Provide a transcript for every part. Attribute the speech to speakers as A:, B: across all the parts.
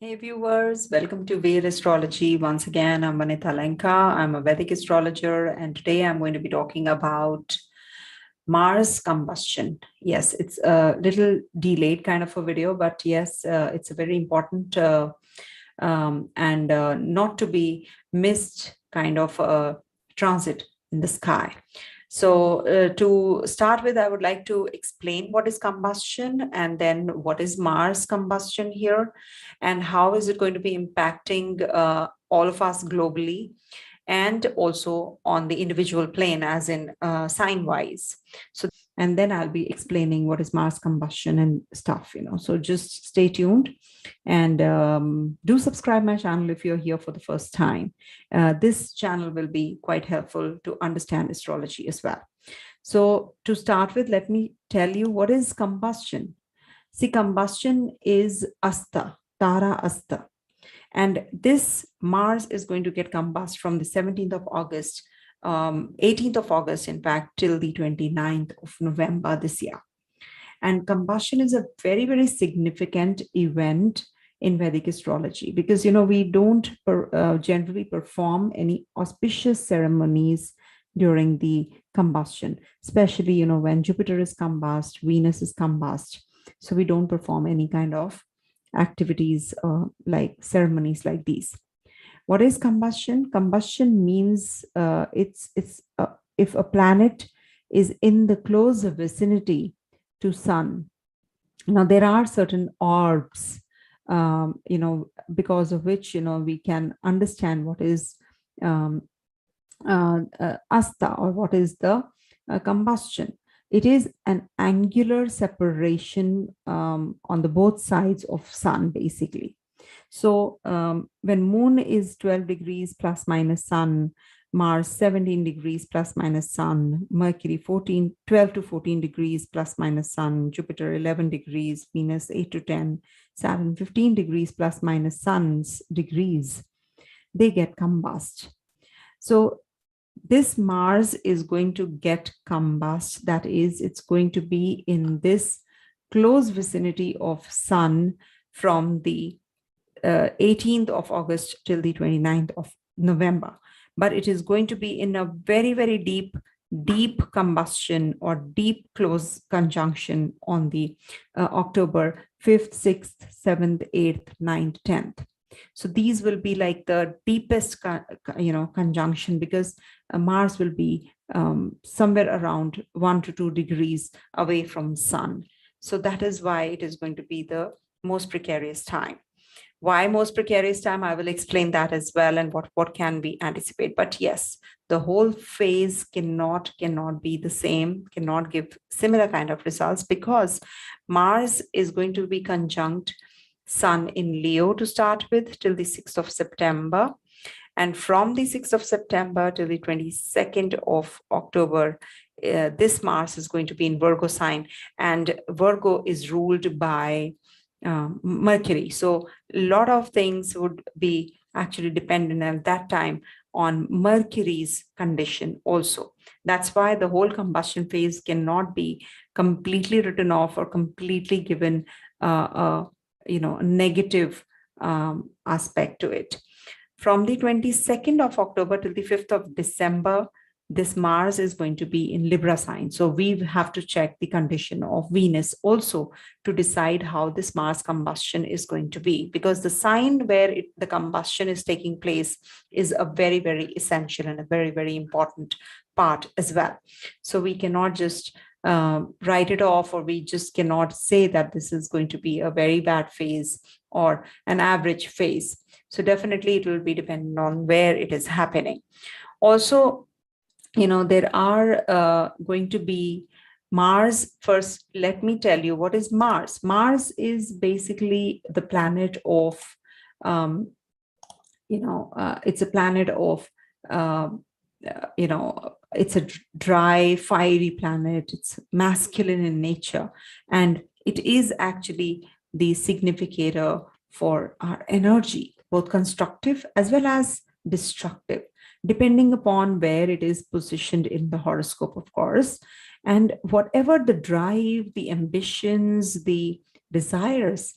A: Hey viewers, welcome to Vedic Astrology. Once again, I'm Vanitha Lenka. I'm a Vedic astrologer, and today I'm going to be talking about Mars combustion. Yes, it's a little delayed kind of a video, but yes, it's a very important and not to be missed kind of a transit in the sky. So to start with, I would like to explain what is combustion and then what is Mars combustion here and how is it going to be impacting all of us globally and also on the individual plane as in sign wise. So and then I'll be explaining what is Mars combustion and stuff, so just stay tuned and do subscribe my channel if you're here for the first time. This channel will be quite helpful to understand astrology as well. So to start with, let me tell you what is combustion. See, combustion is Asta, Tara Asta. And this Mars is going to get combust from the 17th of August, 18th of August, in fact, till the 29th of November this year. And combustion is a very, very significant event in Vedic astrology because, we don't generally perform any auspicious ceremonies during the combustion, especially, when Jupiter is combust, Venus is combust. So we don't perform any kind of activities like ceremonies like these. What is combustion? Combustion means if a planet is in the close vicinity to sun. Now there are certain orbs, because of which we can understand what is asta or what is the combustion. It is an angular separation on the both sides of sun, basically. So when moon is 12 degrees plus minus sun, Mars 17 degrees plus minus sun, Mercury 12 to 14 degrees plus minus sun, Jupiter 11 degrees, Venus 8 to 10, Saturn 15 degrees plus minus sun's degrees, they get combust. So this Mars is going to get combust. That is, it's going to be in this close vicinity of sun from the 18th of August till the 29th of November. But it is going to be in a very, very deep combustion or deep close conjunction on the October 5th, 6th, 7th, 8th, 9th, 10th. So these will be like the deepest, conjunction because Mars will be somewhere around 1 to 2 degrees away from sun. So that is why it is going to be the most precarious time. Why most precarious time? I will explain that as well and what can we anticipate. But yes, the whole phase cannot be the same, cannot give similar kind of results because Mars is going to be conjunct Sun in Leo to start with till the 6th of September. And from the 6th of September till the 22nd of October, this Mars is going to be in Virgo sign. And Virgo is ruled by Mercury. So a lot of things would be actually dependent at that time on Mercury's condition also. That's why the whole combustion phase cannot be completely written off or completely given a negative aspect to it. From the 22nd of October till the 5th of December, this Mars is going to be in Libra sign. So we have to check the condition of Venus also to decide how this Mars combustion is going to be, because the sign where the combustion is taking place is a very, very essential and a very, very important part as well. So we cannot just write it off, or we just cannot say that this is going to be a very bad phase or an average phase. So definitely it will be dependent on where it is happening. Also, there are going to be Mars. First, let me tell you what is Mars. Mars is basically the planet of, it's a planet of, it's a dry, fiery planet. It's masculine in nature. And it is actually the significator for our energy, both constructive as well as destructive, depending upon where it is positioned in the horoscope, of course. And whatever the drive, the ambitions, the desires,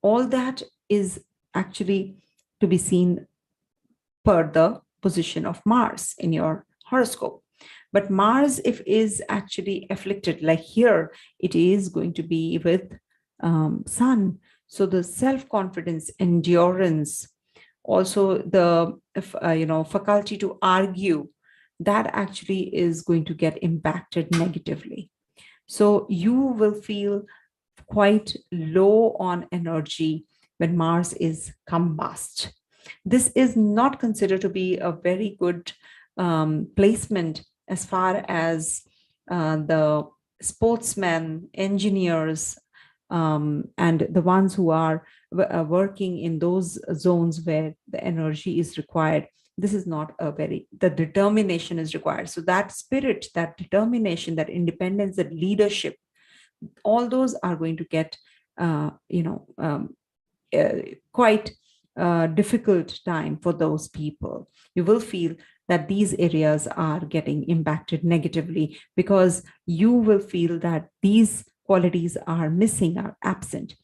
A: all that is actually to be seen per the position of Mars in your horoscope. But Mars, if is actually afflicted, like here, it is going to be with Sun. So the self-confidence, endurance, also the faculty to argue, that actually is going to get impacted negatively. So you will feel quite low on energy when Mars is combust. This is not considered to be a very good placement as far as the sportsmen, engineers, and the ones who are working in those zones where the energy is required. This is not the determination is required. So that spirit, that determination, that independence, that leadership, all those are going to get, quite difficult time for those people. You will feel that these areas are getting impacted negatively because you will feel that these qualities are missing, are absent.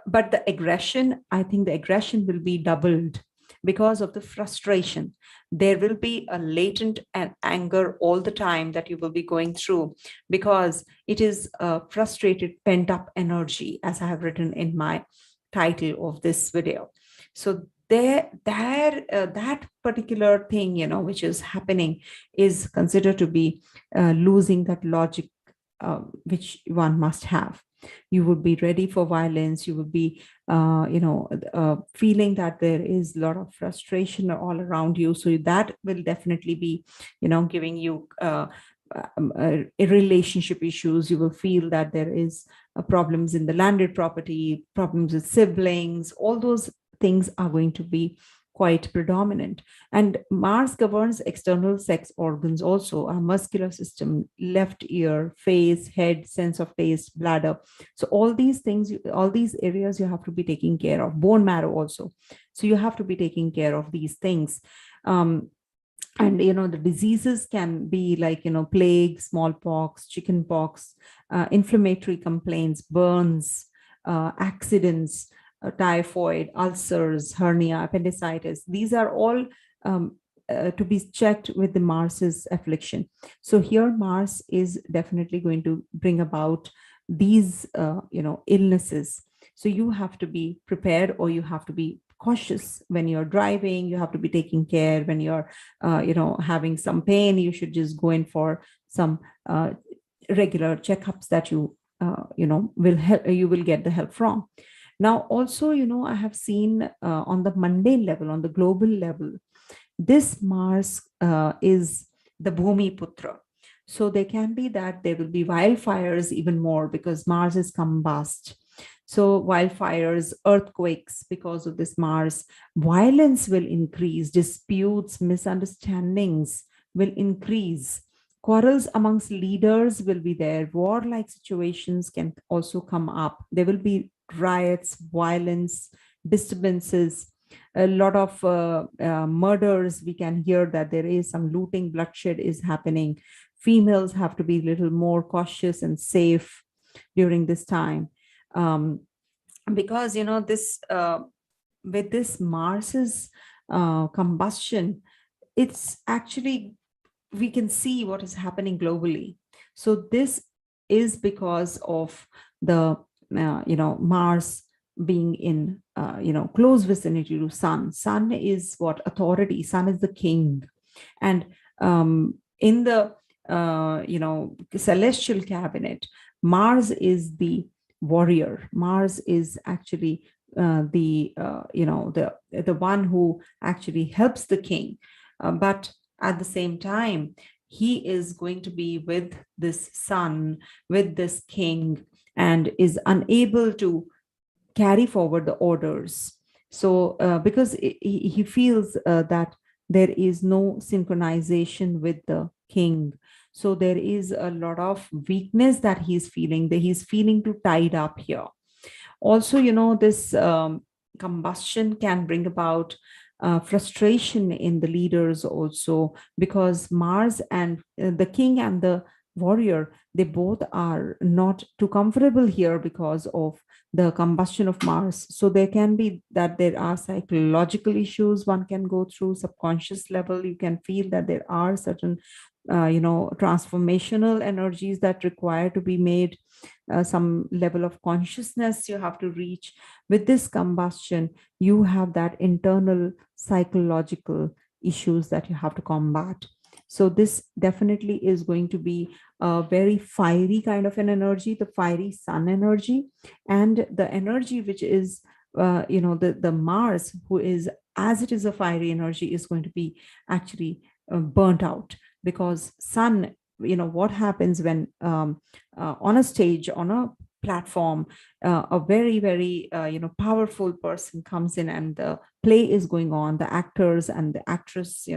A: But the aggression, I think the aggression will be doubled because of the frustration. There will be a latent anger all the time that you will be going through because it is a frustrated, pent up energy, as I have written in my title of this video. So that particular thing, which is happening is considered to be losing that logic, which one must have. You would be ready for violence. You would be, feeling that there is a lot of frustration all around you. So that will definitely be, giving you relationship issues. You will feel that there is problems in the landed property, problems with siblings. All those things are going to be quite predominant. And Mars governs external sex organs also, our muscular system, left ear, face, head, sense of taste, bladder. So all these things, all these areas you have to be taking care of. Bone marrow also. So you have to be taking care of these things. And the diseases can be like plague, smallpox, chickenpox, inflammatory complaints, burns, accidents, typhoid, ulcers, hernia, appendicitis. These are all to be checked with the Mars's affliction. So here Mars is definitely going to bring about these illnesses. So you have to be prepared, or you have to be cautious when you're driving. You have to be taking care when you're having some pain. You should just go in for some regular checkups that you will help, you will get the help from. Now also, I have seen on the mundane level, on the global level, this Mars is the Bhumi Putra. So there can be that there will be wildfires even more because Mars is combust. So wildfires, earthquakes because of this Mars, violence will increase, disputes, misunderstandings will increase. Quarrels amongst leaders will be there. Warlike situations can also come up. There will be riots, violence, disturbances, a lot of murders. We can hear that there is some looting, bloodshed is happening. Females have to be a little more cautious and safe during this time. Because, this with this Mars's combustion, it's actually, we can see what is happening globally. So this is because of the Mars being in close vicinity to Sun. Sun is what? Authority. Sun is the king. And in the celestial cabinet, Mars is the warrior. Mars is actually the one who actually helps the king. But at the same time, he is going to be with this Sun, with this king, and is unable to carry forward the orders. So because he feels that there is no synchronization with the king. So there is a lot of weakness that he's feeling, that he's feeling too tied up here. Also, this combustion can bring about frustration in the leaders also, because Mars and the king and the warrior, they both are not too comfortable here because of the combustion of Mars. So there can be that there are psychological issues one can go through, subconscious level. You can feel that there are certain, transformational energies that require to be made. Some level of consciousness you have to reach. With this combustion, you have that internal psychological issues that you have to combat. So this definitely is going to be a very fiery kind of an energy, the fiery sun energy, and the energy which is, the Mars, who is, as it is a fiery energy, is going to be actually burnt out, because sun, what happens when on a stage, on a platform, a very, very, powerful person comes in and the play is going on, the actors and the actress,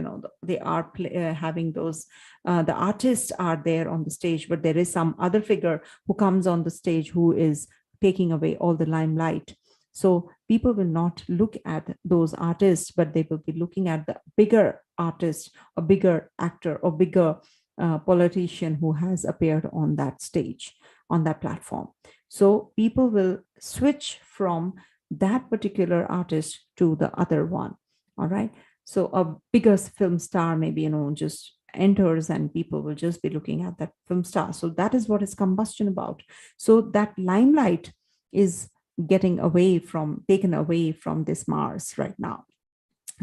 A: they are having those, the artists are there on the stage, but there is some other figure who comes on the stage who is taking away all the limelight. So people will not look at those artists, but they will be looking at the bigger artist, a bigger actor, or bigger politician who has appeared on that stage, on that platform. So people will switch from that particular artist to the other one. All right. So a bigger film star maybe, just enters and people will just be looking at that film star. So that is what is combustion about. So that limelight is taken away from this Mars right now.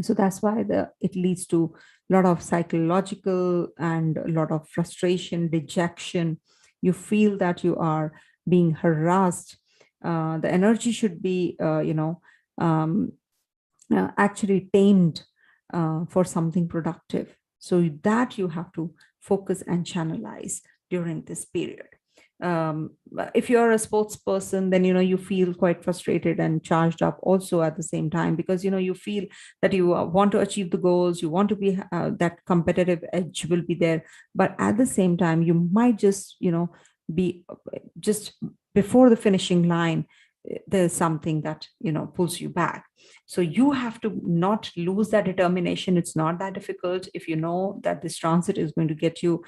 A: So that's why it leads to a lot of psychological and a lot of frustration, dejection. You feel that you are being harassed. The energy should be, actually tamed for something productive. So that you have to focus and channelize during this period. If you're a sports person, then you feel quite frustrated and charged up also at the same time, because you feel that you want to achieve the goals, you want to be, that competitive edge will be there, but at the same time you might just be just before the finishing line, there's something that pulls you back. So you have to not lose that determination. It's not that difficult if you know that this transit is going to get you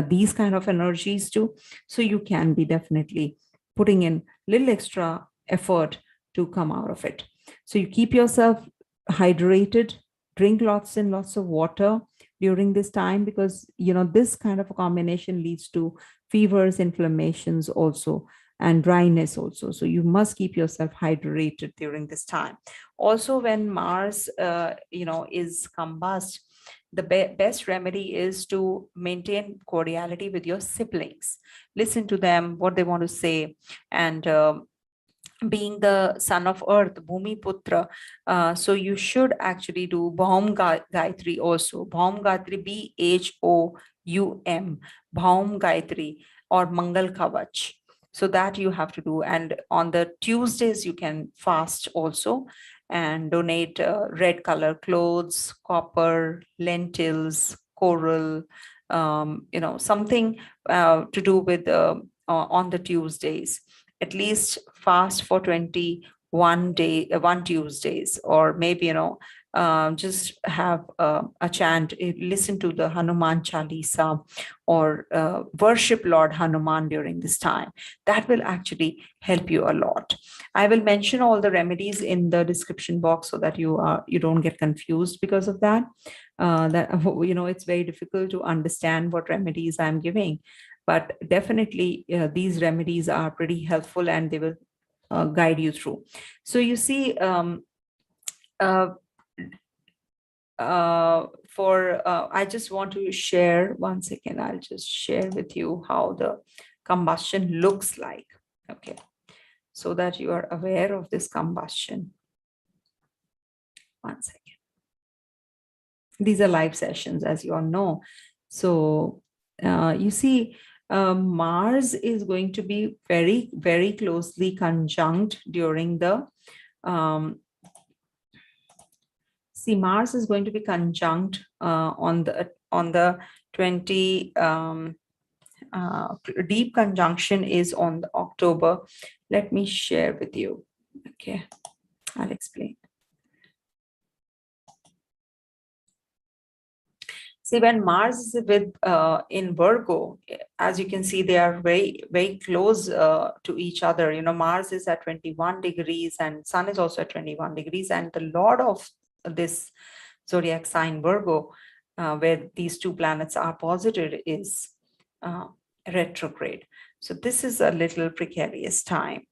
A: these kind of energies too. So you can be definitely putting in little extra effort to come out of it. So you keep yourself hydrated, drink lots and lots of water during this time, because this kind of a combination leads to fevers, inflammations also, and dryness also. So you must keep yourself hydrated during this time. Also, when Mars, is combust, the best remedy is to maintain cordiality with your siblings. Listen to them, what they want to say, and being the son of earth, Bhumi Putra, so you should actually do Bhaum Gayatri also. Bhaum Gayatri, Bhoum, Bhaum Gayatri, or Mangal Kavach. So that you have to do. And on the Tuesdays, you can fast also and donate red color clothes, copper, lentils, coral, something to do with on the Tuesdays. At least fast for 21 Tuesdays, or maybe, just have a chant, listen to the Hanuman Chalisa, or worship Lord Hanuman during this time. That will actually help you a lot. I will mention all the remedies in the description box so that you don't get confused because of that. It's very difficult to understand what remedies I'm giving, but definitely these remedies are pretty helpful and they will guide you through. So you see, I just want to share 1 second. I'll just share with you how the combustion looks like. Okay, so that you are aware of this combustion. 1 second. These are live sessions, as you all know. So you see, Mars is going to be very, very closely conjunct during the Mars is going to be conjunct on the 20 deep conjunction is on the October. Let me share with you. Okay, I'll explain. See, when Mars is with in Virgo, as you can see, they are very, very close to each other. You know, Mars is at 21 degrees and Sun is also at 21 degrees. And the Lord of this zodiac sign, Virgo, where these two planets are posited, is uh, retrograde. So this is a little precarious time.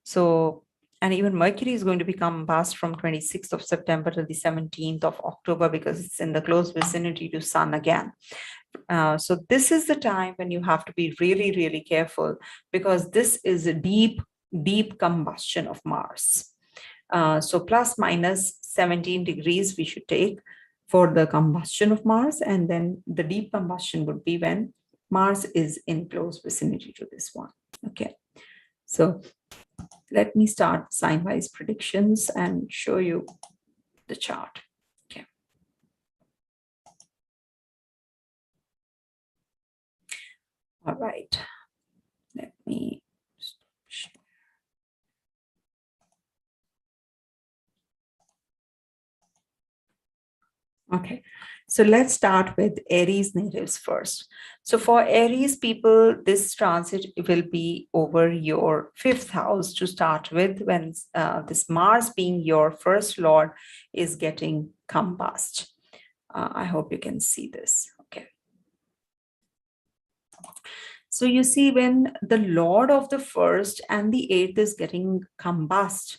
A: So, and even Mercury is going to become combust from 26th of September to the 17th of October because it's in the close vicinity to Sun again. So this is the time when you have to be really, really careful because this is a deep, deep combustion of Mars. So plus minus 17 degrees we should take for the combustion of Mars, and then the deep combustion would be when Mars is in close vicinity to this one. Okay, so let me start sign-wise predictions and show you the chart. Okay. All right. Let me share. Okay, so let's start with Aries natives first. So for Aries people, this transit will be over your 5th house to start with, when this Mars, being your first lord, is getting combust. I hope you can see this. Okay. So you see, when the lord of the 1st and the 8th is getting combust,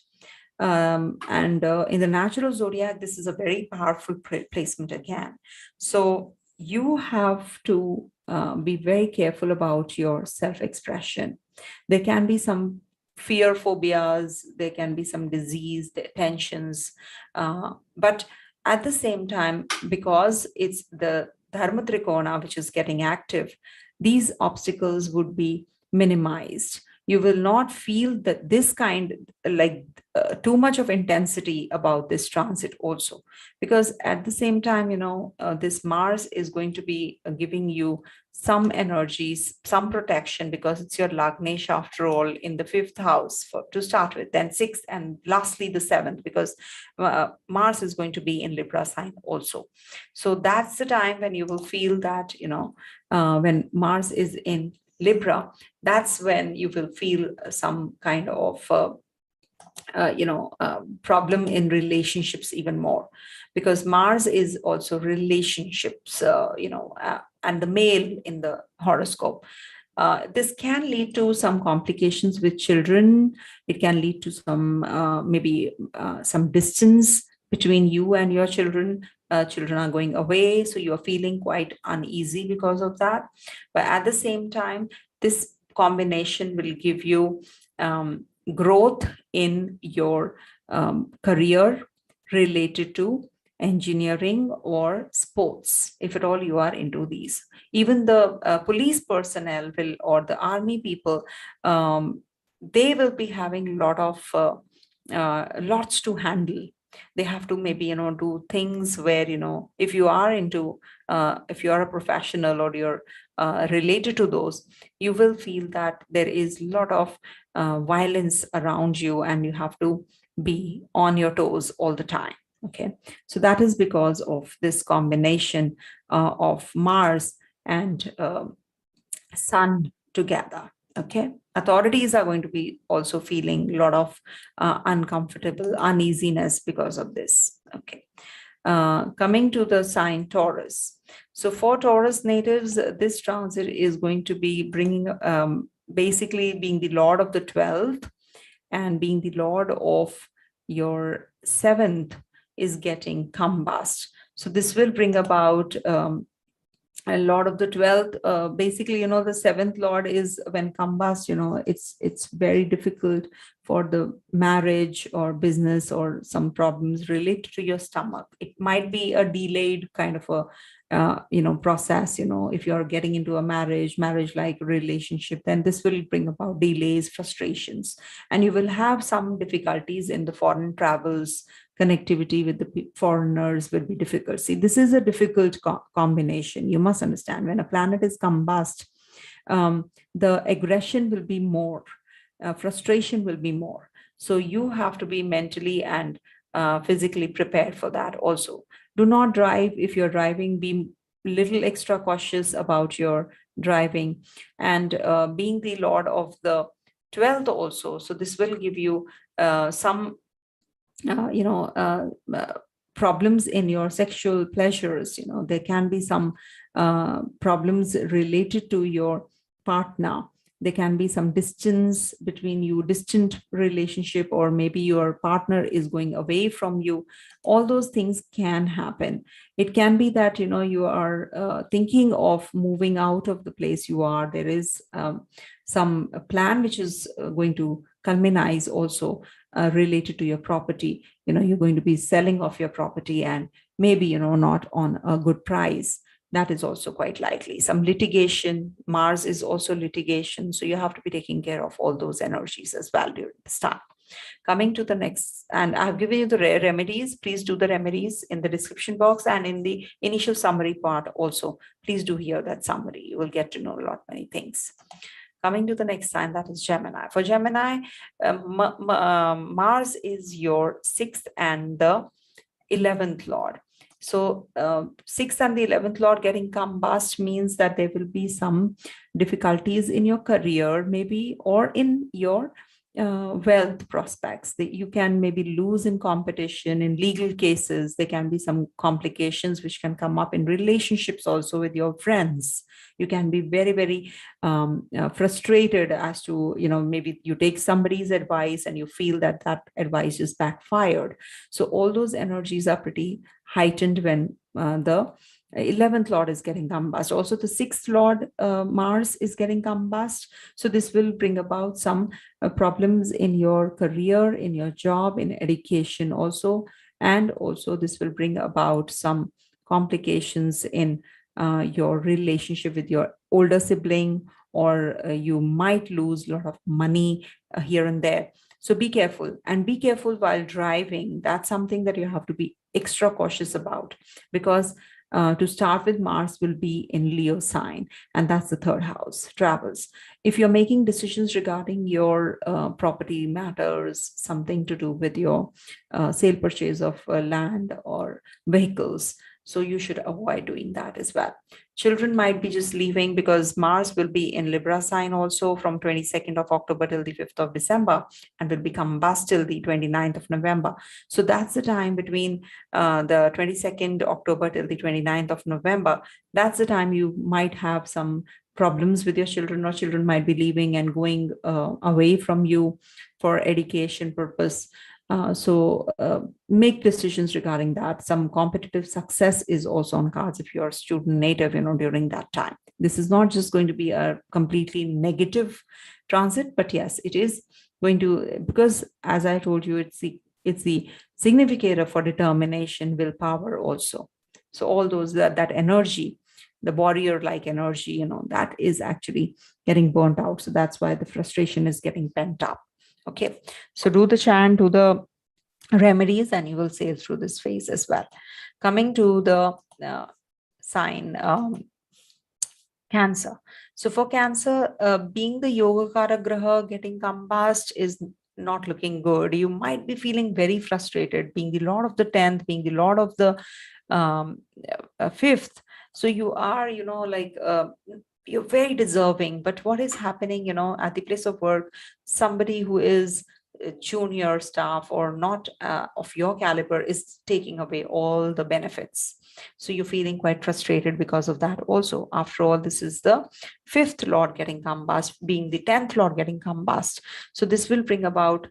A: and in the natural zodiac, this is a very powerful placement again. So you have to be very careful about your self-expression. There can be some fear phobias, there can be some disease, tensions, but at the same time, because it's the Dharma Trikona which is getting active, these obstacles would be minimized. You will not feel that this kind, like too much of intensity about this transit also, because at the same time, you know, this Mars is going to be giving you some energies, some protection, because it's your Lagnesh after all in the 5th house to start with, then 6th, and lastly the 7th, because Mars is going to be in Libra sign also. So that's the time when you will feel that, you know, when Mars is in Libra, that's when you will feel some kind of problem in relationships even more, because Mars is also relationships, and the male in the horoscope. This can lead to some complications with children. It can lead to some maybe some distance between you and your children. Children are going away, so you are feeling quite uneasy because of that. But at the same time, this combination will give you growth in your career related to engineering or sports, if at all you are into these. Even the police personnel will, or the army people, they will be having a lot of lots to handle. They have to maybe, you know, do things where, you know, if you are into, if you are a professional or you're related to those, you will feel that there is a lot of violence around you and you have to be on your toes all the time. Okay, so that is because of this combination of Mars and Sun together. Okay, authorities are going to be also feeling a lot of uncomfortable uneasiness because of this. Okay, coming to the sign Taurus. So for Taurus natives, this transit is going to be bringing basically being the lord of the 12th and being the lord of your 7th is getting combust. So this will bring about a lord of the 12th, basically, you know, the 7th lord is when combust, you know, it's very difficult for the marriage or business or some problems related to your stomach. It might be a delayed kind of a process. You know, if you're getting into a marriage like relationship, then this will bring about delays, frustrations, and you will have some difficulties in the foreign travels. Connectivity with the foreigners will be difficult. See, this is a difficult combination. You must understand, when a planet is combust, the aggression will be more, frustration will be more. So you have to be mentally and physically prepared for that also. Do not drive. If you're driving, be little extra cautious about your driving, and being the lord of the 12th also. So this will give you some you know problems in your sexual pleasures. There can be some problems related to your partner. There can be some distance between you, distant relationship, or maybe your partner is going away from you. All those things can happen. It can be that you are thinking of moving out of the place you are. There is some plan which is going to culminate also related to your property. You're going to be selling off your property, and maybe not on a good price. That is also quite likely. Some litigation. Mars is also litigation, so you have to be taking care of all those energies as well during this time. Coming to the next, and I've given you the remedies. Please do the remedies in the description box, and in the initial summary part also. Please do hear that summary. You will get to know a lot many things. Coming to the next sign, that is Gemini. For Gemini, Mars is your 6th and the 11th lord. So 6th and the 11th lord getting combust means that there will be some difficulties in your career, maybe, or in your wealth prospects. That you can maybe lose in competition, in legal cases. There can be some complications which can come up in relationships also with your friends. You can be very, very frustrated as to, maybe you take somebody's advice and you feel that that advice is backfired. So all those energies are pretty heightened when the 11th lord is getting combust. Also the 6th lord Mars is getting combust. So this will bring about some problems in your career, in your job, in education also. And also this will bring about some complications in your relationship with your older sibling, or you might lose a lot of money here and there. So be careful, and be careful while driving. That's something that you have to be extra cautious about, because to start with, Mars will be in Leo sign, and that's the 3rd house, travels. If you're making decisions regarding your property matters, something to do with your sale purchase of land or vehicles, so you should avoid doing that as well. Children might be just leaving, because Mars will be in Libra sign also from 22nd of October till the 5th of December, and will become combust till the 29th of November. So that's the time between the 22nd October till the 29th of November. That's the time you might have some problems with your children, or children might be leaving and going away from you for education purpose. So make decisions regarding that. Some competitive success is also on cards if you're a student native, during that time. This is not just going to be a completely negative transit, but yes, it is going to, because as I told you, it's the significator for determination, willpower also. So all those, that energy, the warrior-like energy, that is actually getting burnt out. So that's why the frustration is getting pent up. Okay, so do the chant, do the remedies, and you will sail through this phase as well. Coming to the sign Cancer. So for Cancer, being the Yogacara Graha getting combust is not looking good. You might be feeling very frustrated, being the lord of the 10th, being the lord of the 5th. So you are, you're very deserving. But what is happening, at the place of work, somebody who is junior staff or not of your caliber is taking away all the benefits. So you're feeling quite frustrated because of that also. After all, this is the 5th lord getting combust, being the 10th lord getting combust. So this will bring about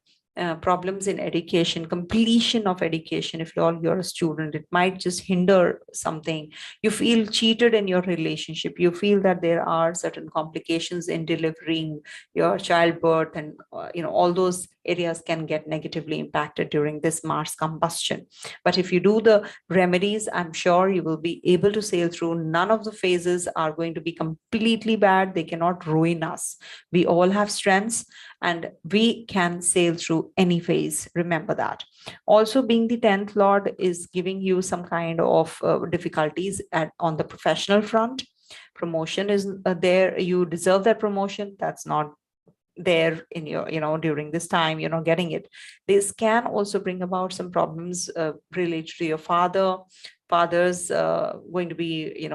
A: problems in education, completion of education. If you're a student, it might just hinder something. You feel cheated in your relationship. You feel that there are certain complications in delivering your childbirth, and all those areas can get negatively impacted during this Mars combustion. But if you do the remedies, I'm sure you will be able to sail through. None of the phases are going to be completely bad. They cannot ruin us. We all have strengths, and we can sail through any phase. Remember that. Also, being the 10th lord is giving you some kind of difficulties on the professional front. Promotion is there. You deserve that promotion. That's not there in your, during this time, you're not getting it. This can also bring about some problems related to your father's going to be,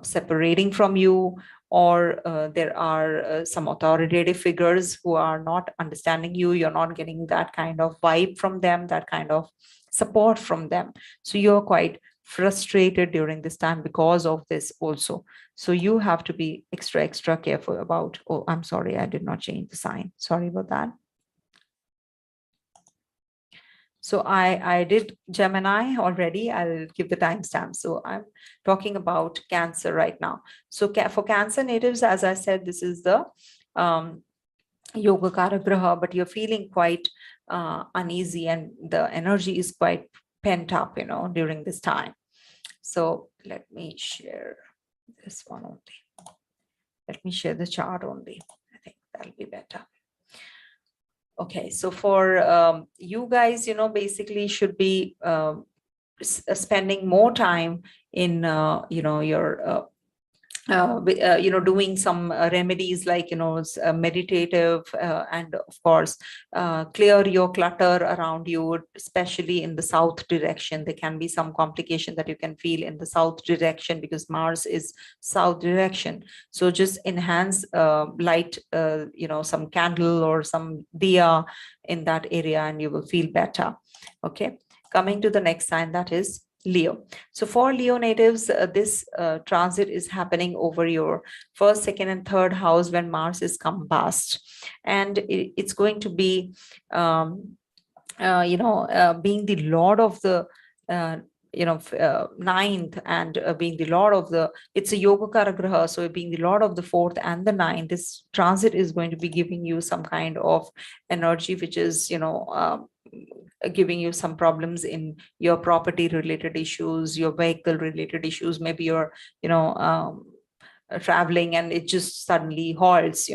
A: separating from you, or there are some authoritative figures who are not understanding you. You're not getting that kind of vibe from them, that kind of support from them. So you're quite frustrated during this time because of this also. So you have to be extra careful about, oh, I'm sorry, I did not change the sign. Sorry about that. So I did Gemini already. I'll give the timestamp. So I'm talking about Cancer right now. So for Cancer natives, as I said, this is the Yoga Graha, but you're feeling quite uneasy, and the energy is quite pent up, during this time. So let me share this one only. Let me share the chart only. I think that'll be better. Okay, so for you guys, basically should be spending more time in, your doing some remedies like, meditative, and of course, clear your clutter around you, especially in the south direction. There can be some complication that you can feel in the south direction because Mars is south direction. So just enhance light, some candle or some diya in that area, and you will feel better. Okay, coming to the next sign, that is Leo. So for Leo natives, this transit is happening over your first, second, and third house when Mars is combust, and it's going to be, being the lord of the, ninth, and being the lord of the, it's a yoga karagraha, so being the lord of the fourth and the ninth, this transit is going to be giving you some kind of energy which is, giving you some problems in your property related issues, your vehicle related issues. Maybe you're, traveling and it just suddenly halts,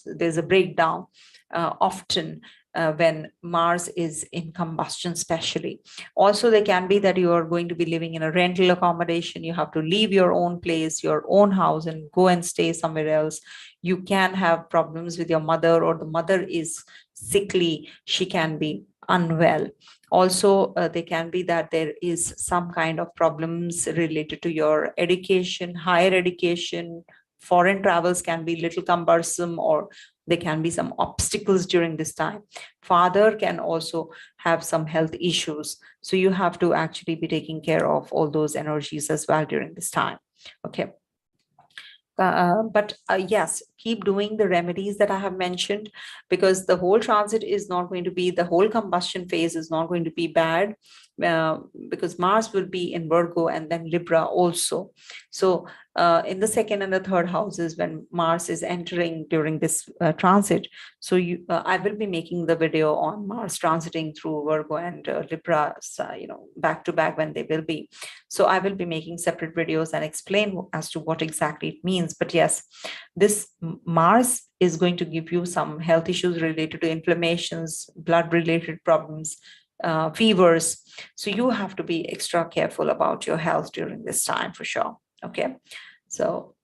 A: there's a breakdown often when Mars is in combustion, especially. Also, there can be that you are going to be living in a rental accommodation. You have to leave your own place, your own house, and go and stay somewhere else. You can have problems with your mother, or the mother is sickly. She can be unwell. Also, there can be that there is some kind of problems related to your education, higher education. Foreign travels can be little cumbersome, or there can be some obstacles during this time. Father can also have some health issues. So you have to actually be taking care of all those energies as well during this time. Okay. But yes, keep doing the remedies that I have mentioned, because the whole transit is not going to be, the whole combustion phase is not going to be bad, because Mars will be in Virgo and then Libra also. So in the second and the third houses, when Mars is entering during this transit, so I will be making the video on Mars transiting through Virgo and Libra, back to back when they will be. So I will be making separate videos and explain as to what exactly it means. But yes, this Mars is going to give you some health issues related to inflammations, blood related problems, fevers. So you have to be extra careful about your health during this time for sure. Okay, so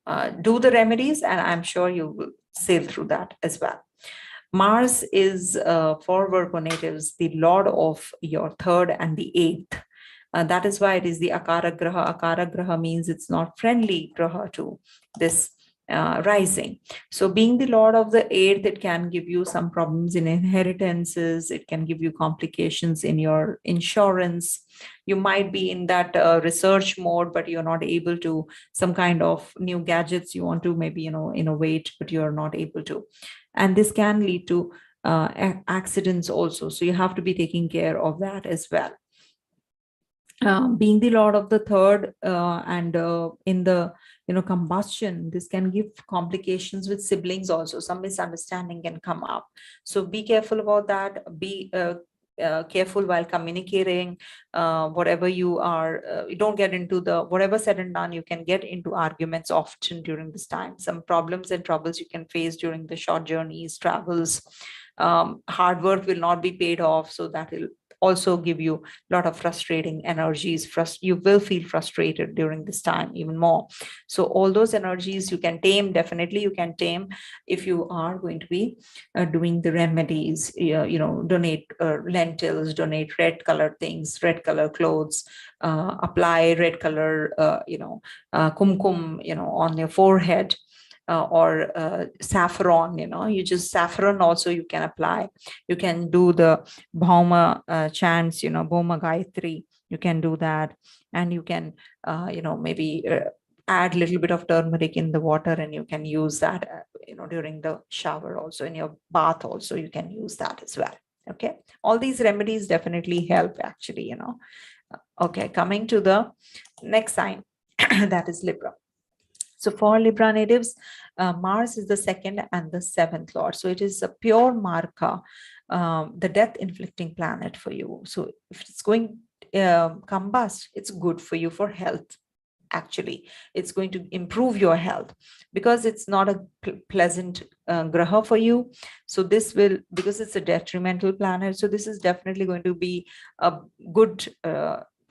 A: do the remedies, and I'm sure you will sail through that as well. Mars is for Virgo natives the lord of your third and the eighth. That is why it is the Akara Graha. Akara Graha means it's not friendly Graha to this rising. So being the lord of the eighth, it can give you some problems in inheritances. It can give you complications in your insurance. You might be in that research mode, but you're not able to, some kind of new gadgets you want to maybe, innovate, but you're not able to. And this can lead to accidents also. So you have to be taking care of that as well. Being the lord of the third and in the combustion, this can give complications with siblings also. Some misunderstanding can come up, so be careful about that. Be careful while communicating. Whatever you are, you don't get into the, whatever said and done, you can get into arguments often during this time. Some problems and troubles you can face during the short journeys, travels. Hard work will not be paid off, so that will also give you a lot of frustrating energies. You will feel frustrated during this time even more. So all those energies you can tame, definitely you can tame if you are going to be doing the remedies. Donate lentils, donate red color things, red color clothes, apply red color kumkum on your forehead, or saffron. You just saffron also you can apply. You can do the Bhauma chants, Bhaum Gayatri, you can do that. And you can maybe add a little bit of turmeric in the water, and you can use that during the shower, also in your bath also you can use that as well. Okay, all these remedies definitely help actually. Okay, coming to the next sign, that is Libra. So for Libra natives, Mars is the 2nd and the 7th lord. So it is a pure marka, the death inflicting planet for you. So if it's going combust, it's good for you for health. Actually, it's going to improve your health because it's not a pleasant graha for you. So this will, because it's a detrimental planet, so this is definitely going to be a good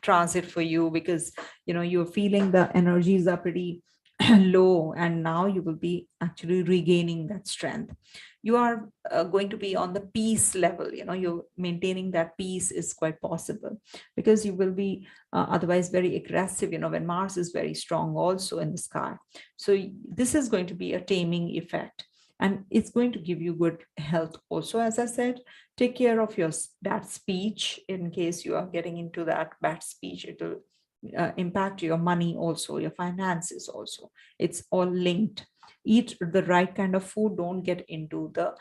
A: transit for you, because you're feeling the energies are pretty low, and now you will be actually regaining that strength. You are going to be on the peace level. You're maintaining that peace is quite possible, because you will be otherwise very aggressive when Mars is very strong also in the sky. So this is going to be a taming effect, and it's going to give you good health also. As I said, take care of your bad speech. In case you are getting into that bad speech, it will impact your money also, your finances also. It's all linked. Eat the right kind of food. Don't get into the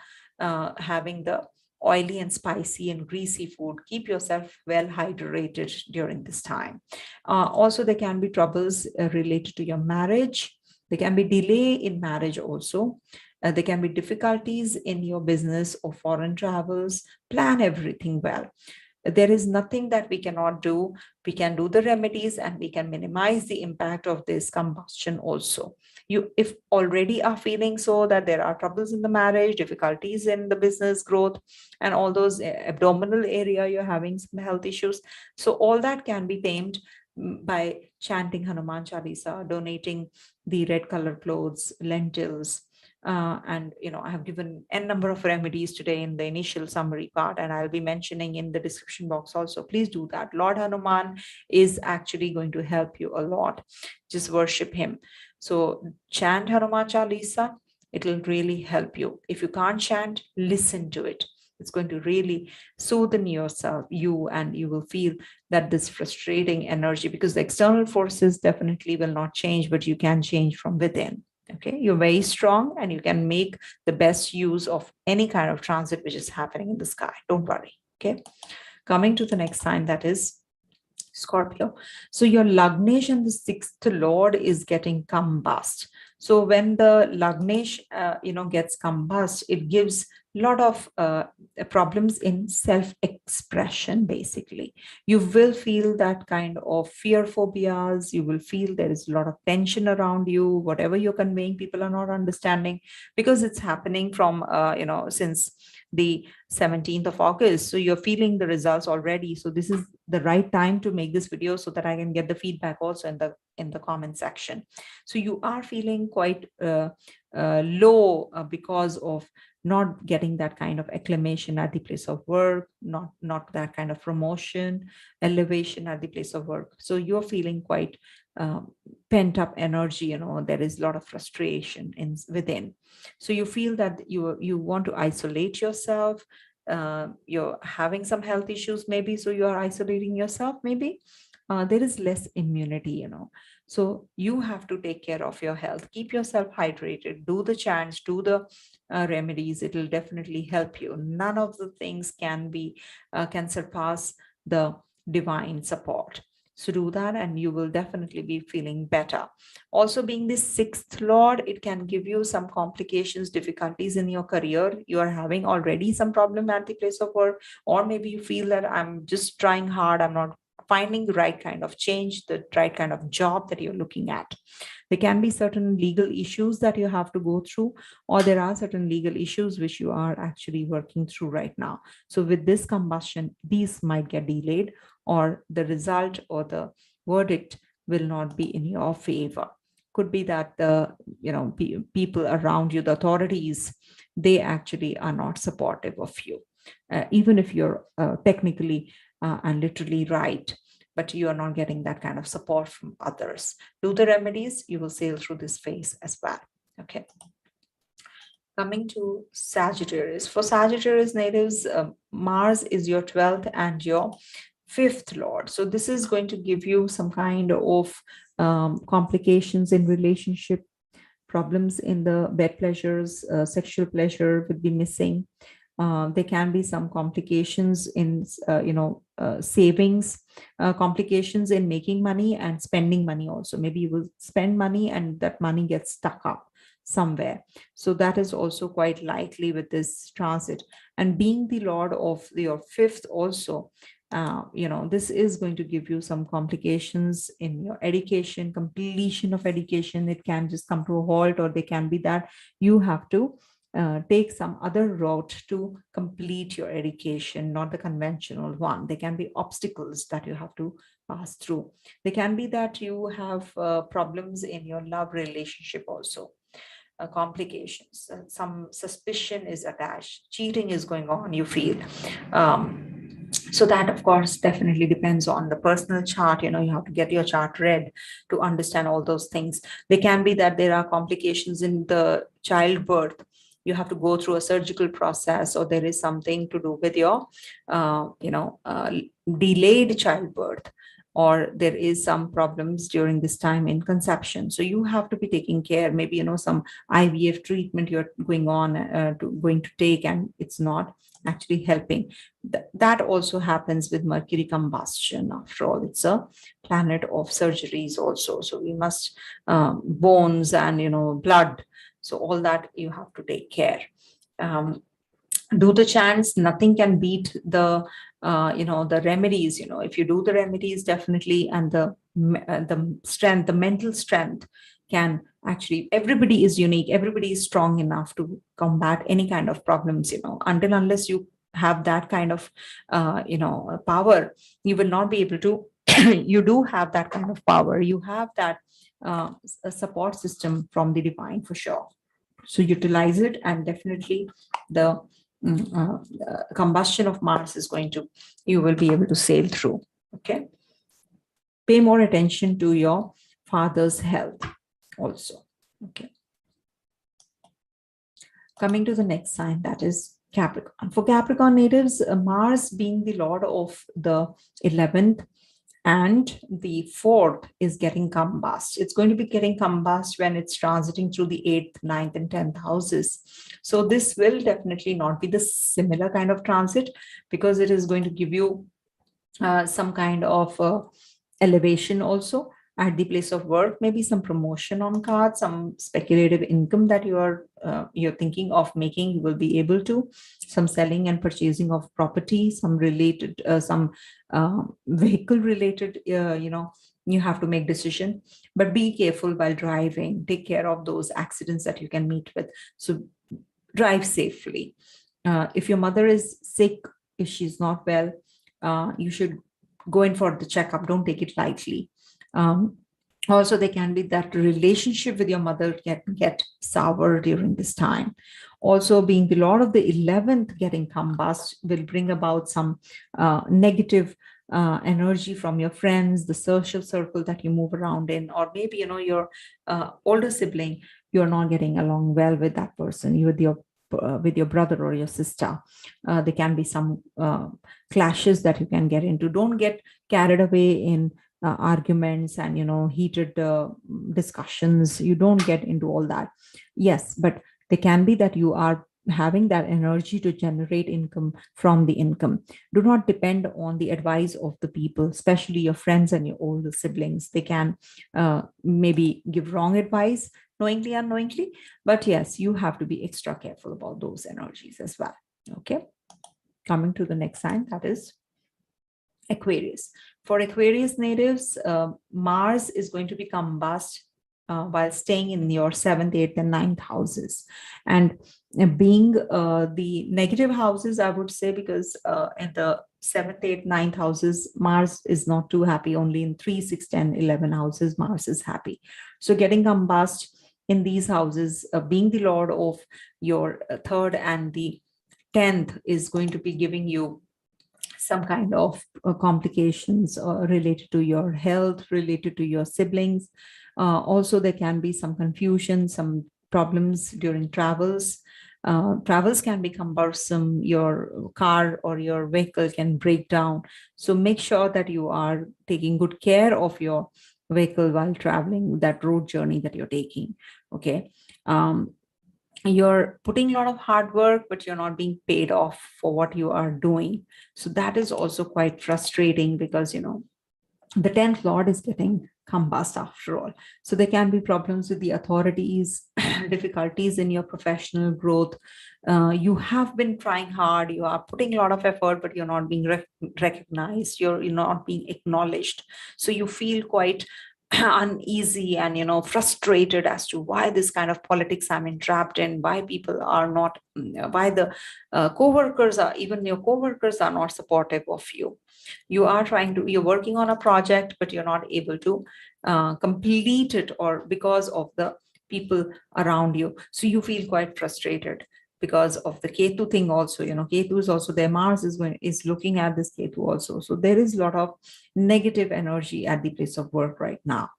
A: having the oily and spicy and greasy food. Keep yourself well hydrated during this time. Also, there can be troubles related to your marriage. There can be delay in marriage also. There can be difficulties in your business or foreign travels. Plan everything well. There is nothing that we cannot do. We can do the remedies, and we can minimize the impact of this combustion also. You, if already are feeling so that there are troubles in the marriage, difficulties in the business growth, and all those abdominal area, you're having some health issues. So all that can be tamed by chanting Hanuman Chalisa, donating the red color clothes, lentils, and I have given n number of remedies today in the initial summary part, and I'll be mentioning in the description box also. Please do that. Lord Hanuman is actually going to help you a lot. Just worship him. So chant Hanuman Chalisa. It will really help you. If you can't chant, listen to it. It's going to really soothe you, and you will feel that this frustrating energy, because the external forces definitely will not change, but you can change from within. Okay, you're very strong, and you can make the best use of any kind of transit which is happening in the sky. Don't worry. Okay, coming to the next sign, that is Scorpio. So your Lagnesh and the 6th lord is getting combust. So when the Lagnesh gets combust, it gives a lot of problems in self-expression. Basically, you will feel that kind of fear phobias. You will feel there is a lot of tension around you. Whatever you're conveying, people are not understanding, because it's happening from since the 17th of August. So you're feeling the results already. So this is the right time to make this video, so that I can get the feedback also in the comment section. So you are feeling quite low because of not getting that kind of acclamation at the place of work, not that kind of promotion, elevation at the place of work. So you're feeling quite pent up energy. There is a lot of frustration within. So you feel that you want to isolate yourself. You're having some health issues maybe, so you are isolating yourself maybe. There is less immunity. So you have to take care of your health. Keep yourself hydrated. Do the chants, do the remedies. It will definitely help you. None of the things can surpass the divine support. So do that, and you will definitely be feeling better. Also, being the 6th lord, it can give you some complications, difficulties in your career. You are having already some problem at the place of work, or maybe you feel that I'm just trying hard, I'm not finding the right kind of change, the right kind of job that you're looking at. There can be certain legal issues that you have to go through, or there are certain legal issues which you are actually working through right now. So with this combustion, these might get delayed, or the result or the verdict will not be in your favor. Could be that the people around you, the authorities, they actually are not supportive of you, even if you're technically and literally right, but you are not getting that kind of support from others. Do the remedies, you will sail through this phase as well. Okay. Coming to Sagittarius. For Sagittarius natives, Mars is your 12th and your 5th lord. So this is going to give you some kind of complications in relationship, problems in the bed pleasures, sexual pleasure would be missing. There can be some complications in, savings, complications in making money and spending money also. Maybe you will spend money and that money gets stuck up somewhere. So that is also quite likely with this transit. And being the lord of your 5th also, this is going to give you some complications in your education, completion of education. It can just come to a halt, or they can be that you have to take some other route to complete your education, not the conventional one. There can be obstacles that you have to pass through. There can be that you have problems in your love relationship also. Complications, some suspicion is attached, cheating is going on, you feel. So that, of course, definitely depends on the personal chart. You have to get your chart read to understand all those things. There can be that there are complications in the childbirth. You have to go through a surgical process, or there is something to do with your, delayed childbirth, or there is some problems during this time in conception. So you have to be taking care. Maybe, some IVF treatment you're going to take, and it's not actually helping. That also happens with Mercury combustion. After all, it's a planet of surgeries also. So we must, bones and, blood. So all that you have to take care. Do the chants. Nothing can beat the the remedies. If you do the remedies, definitely, and the strength, the mental strength can actually, everybody is unique, everybody is strong enough to combat any kind of problems. Until unless you have that kind of power, you will not be able to. You do have that kind of power, you have that support system from the divine for sure. So utilize it, and definitely the combustion of Mars is you will be able to sail through. Okay. Pay more attention to your father's health also. Okay. Coming to the next sign, that is Capricorn. For Capricorn natives, Mars being the lord of the 11th and the 4th is getting combust. It's going to be getting combust when it's transiting through the 8th, 9th, and 10th houses. So this will definitely not be the similar kind of transit, because it is going to give you some kind of elevation also at the place of work, maybe some promotion on cards, some speculative income that you're thinking of making, you will be able to, some selling and purchasing of property, some related, some vehicle related, you have to make decision, but be careful while driving, take care of those accidents that you can meet with. So drive safely. If your mother is sick, if she's not well, you should go in for the checkup. Don't take it lightly. Also, there can be that relationship with your mother can get sour during this time. Also, being the lord of the 11th getting combust will bring about some negative energy from your friends, the social circle that you move around in, or maybe, your older sibling, you're not getting along well with that person, with your brother or your sister. There can be some clashes that you can get into. Don't get carried away in arguments and heated discussions. You don't get into all that. Yes, but there can be that you are having that energy to generate income from the income. Do not depend on the advice of the people, especially your friends and your older siblings. They can maybe give wrong advice, knowingly, unknowingly, but yes, you have to be extra careful about those energies as well. Okay. Coming to the next sign, that is Aquarius. For Aquarius natives, Mars is going to be combust while staying in your 7th, 8th, and 9th houses. And being the negative houses, I would say, because in the 7th, 8th, 9th houses, Mars is not too happy. Only in 3, 6, 10, 11 houses, Mars is happy. So getting combust in these houses, being the lord of your 3rd and the 10th, is going to be giving you some kind of complications related to your health, related to your siblings. Also, there can be some confusion, some problems during travels. Travels can be cumbersome. Your car or your vehicle can break down. So make sure that you are taking good care of your vehicle while traveling, that road journey that you're taking. Okay. You're putting a lot of hard work, but you're not being paid off for what you are doing. So that is also quite frustrating because, you know, the 10th lord is getting combust after all. So there can be problems with the authorities, difficulties in your professional growth. You have been trying hard, you are putting a lot of effort, but you're not being recognized, you're not being acknowledged. So you feel quite uneasy and, you know, frustrated as to why this kind of politics I'm entrapped in, why people are not, why the co-workers are, even your co-workers are not supportive of you. You are you're working on a project, but you're not able to complete it, or because of the people around you. So you feel quite frustrated because of the Ketu thing also. You know, Ketu is also there. Mars is looking at this Ketu also. So there is a lot of negative energy at the place of work right now.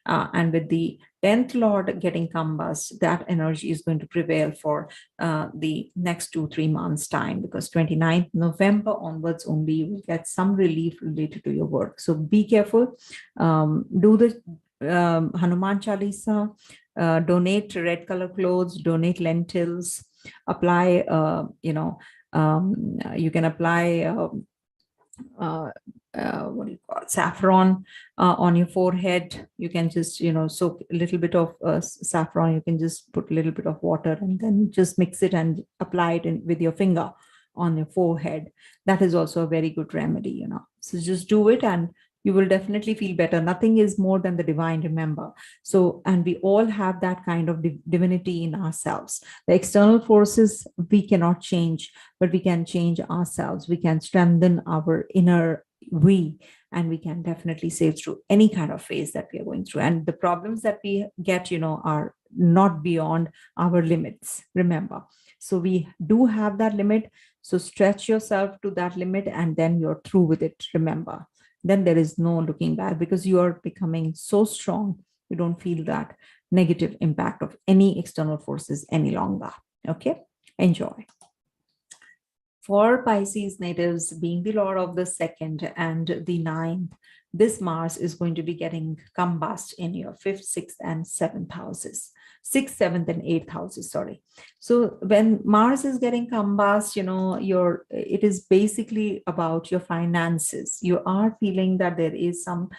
A: And with the 10th lord getting combust, that energy is going to prevail for the next 2-3 months time, because 29th November onwards only you will get some relief related to your work. So be careful. Do the Hanuman Chalisa, donate red color clothes, donate lentils, apply, you can apply what do you call it, saffron on your forehead. You can just, you know, soak a little bit of saffron. You can just put a little bit of water and then just mix it and apply it with your finger on your forehead. That is also a very good remedy, you know. So just do it and you will definitely feel better. Nothing is more than the divine, remember. So, and we all have that kind of divinity in ourselves. The external forces we cannot change, but we can change ourselves. We can strengthen our inner we, and we can definitely sail through any kind of phase that we are going through. And the problems that we get, you know, are not beyond our limits, remember. So we do have that limit. So stretch yourself to that limit and then you're through with it, remember. Then there is no looking back, because you are becoming so strong. You don't feel that negative impact of any external forces any longer. Okay, enjoy. For Pisces natives, being the lord of the 2nd and the 9th, this Mars is going to be getting combust in your 5th, 6th, and 7th houses. 6th, 7th, and 8th houses, sorry. So when Mars is getting combust, you know, it is basically about your finances. You are feeling that there is some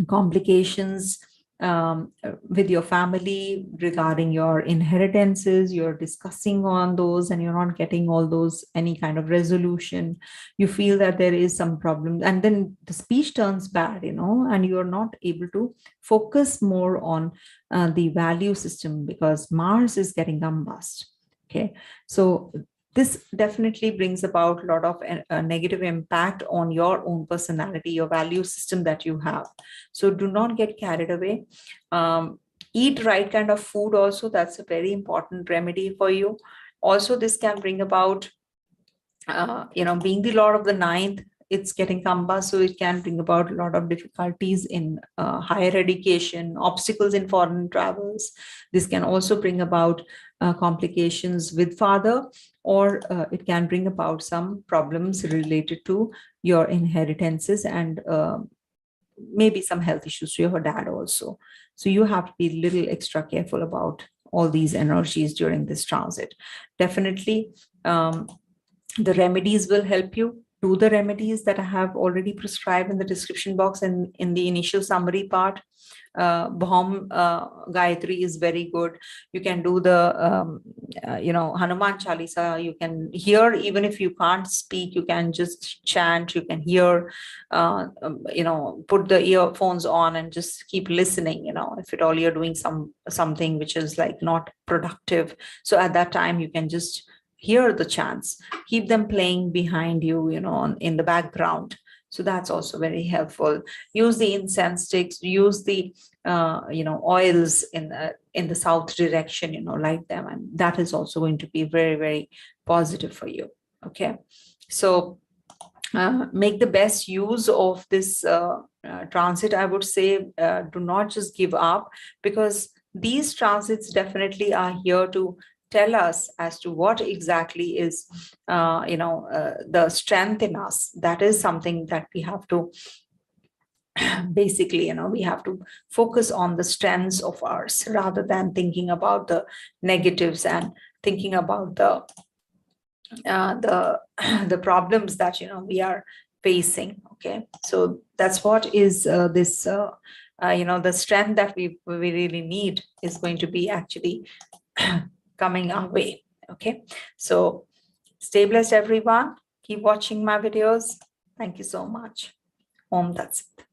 A: complications with your family regarding your inheritances. You're discussing on those and you're not getting all those, any kind of resolution. You feel that there is some problem, and then the speech turns bad, you know, and you're not able to focus more on the value system because Mars is getting combust. Okay, so this definitely brings about a lot of a negative impact on your own personality, your value system that you have. So do not get carried away. Eat right kind of food also. That's a very important remedy for you. Also, this can bring about, being the lord of the 9th, it's getting combust, so it can bring about a lot of difficulties in higher education, obstacles in foreign travels. This can also bring about complications with father, or it can bring about some problems related to your inheritances and maybe some health issues to your dad also. So you have to be a little extra careful about all these energies during this transit. Definitely, the remedies will help you. Do the remedies that I have already prescribed in the description box and in the initial summary part. Bhaum Gayatri is very good. You can do the Hanuman Chalisa. You can hear, even if you can't speak, you can just chant. You can hear, put the earphones on and just keep listening. If at all you're doing something which is like not productive, so at that time you can just hear the chants, keep them playing behind you, in the background. So that's also very helpful. Use the incense sticks, use the oils in the south direction, light them, and that is also going to be very, very positive for you. Okay, so make the best use of this transit. I would say do not just give up, because these transits definitely are here to tell us as to what exactly is the strength in us. That is something that we have to basically, we have to focus on the strengths of ours rather than thinking about the negatives and thinking about the problems that we are facing. Okay, so that's what is this the strength that we really need is going to be actually coming our way. Okay, so stay blessed, everyone. Keep watching my videos. Thank you so much. Om Tat Sat.